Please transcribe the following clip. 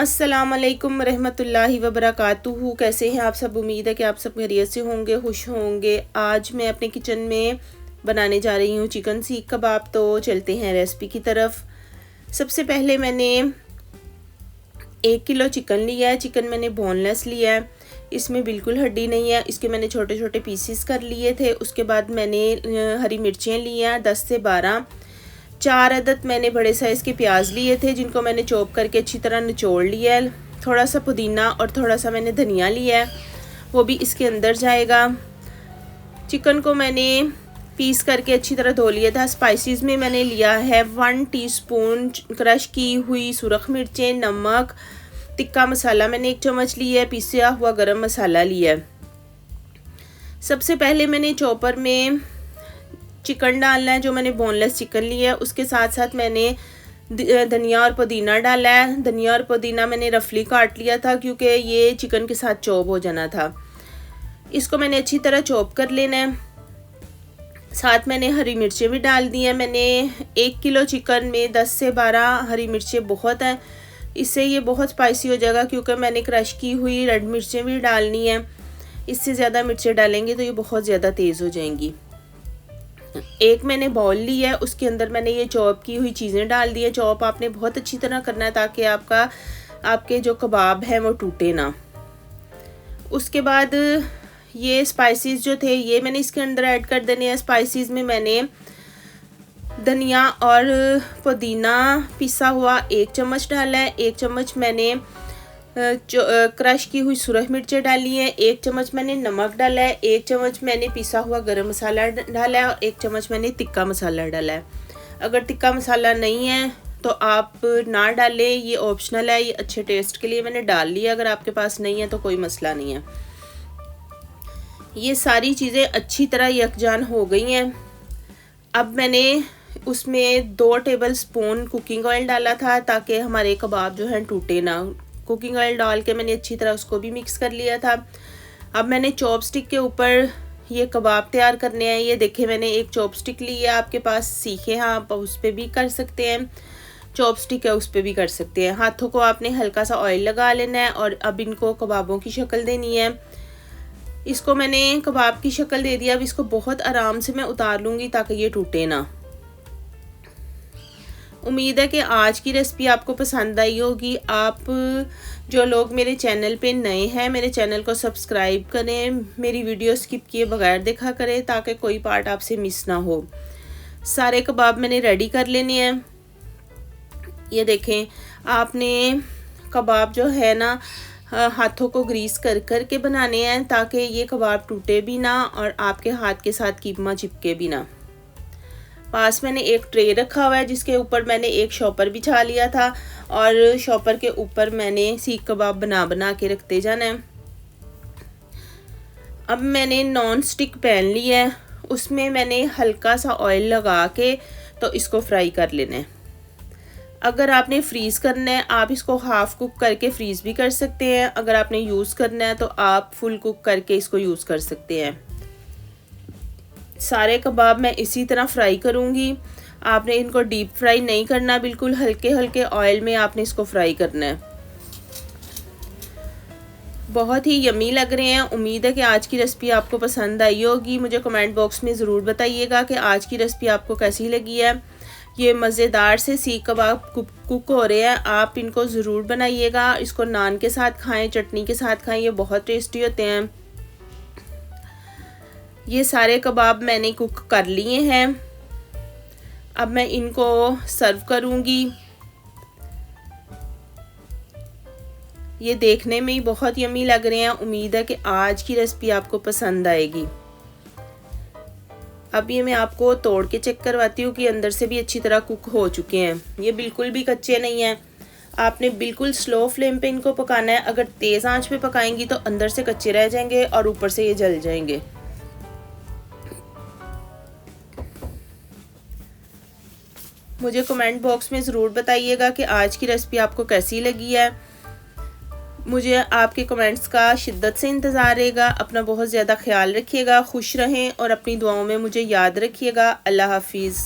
अस्सलामुअलैकुम रहमतुल्लाहि व बरकातुहू। कैसे हैं आप सब? उम्मीद है कि आप सब खैरियत से होंगे, खुश होंगे। आज मैं अपने किचन में बनाने जा रही हूँ चिकन सीख कबाब। तो चलते हैं रेसिपी की तरफ। सबसे पहले मैंने 1 किलो चिकन लिया है। चिकन मैंने बोनलेस लिया है, इसमें बिल्कुल हड्डी नहीं है। इसके मैंने छोटे छोटे पीसीस कर लिए थे। उसके बाद मैंने हरी मिर्चें ली हैं 10 से 12। 4 अदद मैंने बड़े साइज़ के प्याज लिए थे, जिनको मैंने चॉप करके अच्छी तरह निचोड़ लिया है। थोड़ा सा पुदीना और थोड़ा सा मैंने धनिया लिया है, वो भी इसके अंदर जाएगा। चिकन को मैंने पीस करके अच्छी तरह धो लिया था। स्पाइसेस में मैंने लिया है 1 टीस्पून क्रश की हुई सुरख मिर्चें, नमक, टिक्का मसाला मैंने 1 चम्मच लिया है, पिसा हुआ गरम मसाला लिया है। सबसे पहले मैंने चॉपर में चिकन डालना है, जो मैंने बोनलेस चिकन लिया है। उसके साथ साथ मैंने धनिया और पुदीना डाला है। धनिया और पुदीना मैंने रफली काट लिया था, क्योंकि ये चिकन के साथ चॉप हो जाना था। इसको मैंने अच्छी तरह चॉप कर लेना है। साथ मैंने हरी मिर्चें भी डाल दी हैं। मैंने 1 किलो चिकन में 10 से 12 हरी मिर्चें बहुत हैं, इससे ये बहुत स्पाइसी हो जाएगा। क्योंकि मैंने क्रश की हुई रेड मिर्चें भी डालनी है, इससे ज़्यादा मिर्चें डालेंगे तो ये बहुत ज़्यादा तेज़ हो जाएंगी। एक मैंने बाउल ली है, उसके अंदर मैंने ये चॉप की हुई चीज़ें डाल दी है। चॉप आपने बहुत अच्छी तरह करना है, ताकि आपके जो कबाब हैं वो टूटे ना। उसके बाद ये स्पाइसेस जो थे ये मैंने इसके अंदर ऐड कर देने हैं। स्पाइसेस में मैंने धनिया और पुदीना पिसा हुआ 1 चम्मच डाला है। 1 चम्मच मैंने क्रश की हुई सुरख मिर्चें डाली हैं। 1 चम्मच मैंने नमक डाला है। 1 चम्मच मैंने पिसा हुआ गरम मसाला डाला है, और 1 चम्मच मैंने टिक्का मसाला डाला है। अगर टिक्का मसाला नहीं है तो आप ना डालें, ये ऑप्शनल है। ये अच्छे टेस्ट के लिए मैंने डाल लिया। अगर आपके पास नहीं है तो कोई मसला नहीं है। ये सारी चीज़ें अच्छी तरह यकजान हो गई हैं। अब मैंने उसमें 2 टेबल स्पून कुकिंग ऑयल डाला था, ताकि हमारे कबाब जो हैं टूटे ना। कुकिंग ऑयल डाल के मैंने अच्छी तरह उसको भी मिक्स कर लिया था। अब मैंने चॉपस्टिक के ऊपर ये कबाब तैयार करने हैं। ये देखें, मैंने एक चॉपस्टिक ली है। आपके पास सीखे हैं आप उस पर भी कर सकते हैं, चॉपस्टिक है उस पर भी कर सकते हैं। हाथों को आपने हल्का सा ऑयल लगा लेना है, और अब इनको कबाबों की शक्ल देनी है। इसको मैंने कबाब की शक्ल दे दिया। अब इसको बहुत आराम से मैं उतार लूँगी, ताकि ये टूटे ना। उम्मीद है कि आज की रेसिपी आपको पसंद आई होगी। आप जो लोग मेरे चैनल पे नए हैं, मेरे चैनल को सब्सक्राइब करें, मेरी वीडियो स्किप किए बगैर देखा करें, ताकि कोई पार्ट आपसे मिस ना हो। सारे कबाब मैंने रेडी कर लेने हैं। ये देखें, आपने कबाब जो है ना हाथों को ग्रीस कर कर के बनाने हैं, ताकि ये कबाब टूटे भी ना और आपके हाथ के साथ कीमा चिपके भी ना। पास मैंने एक ट्रे रखा हुआ है, जिसके ऊपर मैंने एक शॉपर बिछा लिया था, और शॉपर के ऊपर मैंने सीख कबाब बना बना के रखते जाना है। अब मैंने नॉन स्टिक पैन लिया है, उसमें मैंने हल्का सा ऑयल लगा के तो इसको फ्राई कर लेना है। अगर आपने फ्रीज़ करना है, आप इसको हाफ़ कुक करके फ्रीज़ भी कर सकते हैं। अगर आपने यूज़ करना है तो आप फुल कुक करके इसको यूज़ कर सकते हैं। सारे कबाब मैं इसी तरह फ्राई करूँगी। आपने इनको डीप फ्राई नहीं करना, बिल्कुल हल्के हल्के ऑयल में आपने इसको फ्राई करना है। बहुत ही यम्मी लग रहे हैं। उम्मीद है कि आज की रेसिपी आपको पसंद आई होगी। मुझे कमेंट बॉक्स में ज़रूर बताइएगा कि आज की रेसिपी आपको कैसी लगी है। ये मज़ेदार से सीख कबाब कुक हो रहे हैं, आप इनको ज़रूर बनाइएगा। इसको नान के साथ खाएं, चटनी के साथ खाएं, ये बहुत टेस्टी होते हैं। ये सारे कबाब मैंने कुक कर लिए हैं। अब मैं इनको सर्व करूंगी। ये देखने में ही बहुत यम्मी लग रहे हैं। उम्मीद है कि आज की रेसिपी आपको पसंद आएगी। अब ये मैं आपको तोड़ के चेक करवाती हूँ कि अंदर से भी अच्छी तरह कुक हो चुके हैं। ये बिल्कुल भी कच्चे नहीं हैं। आपने बिल्कुल स्लो फ्लेम पे इनको पकाना है। अगर तेज़ आंच पे पकाएंगी तो अंदर से कच्चे रह जाएंगे और ऊपर से ये जल जाएंगे। मुझे कमेंट बॉक्स में ज़रूर बताइएगा कि आज की रेसिपी आपको कैसी लगी है। मुझे आपके कमेंट्स का शिद्दत से इंतज़ार रहेगा। अपना बहुत ज़्यादा ख्याल रखिएगा, खुश रहें और अपनी दुआओं में मुझे याद रखिएगा। अल्लाह हाफिज़।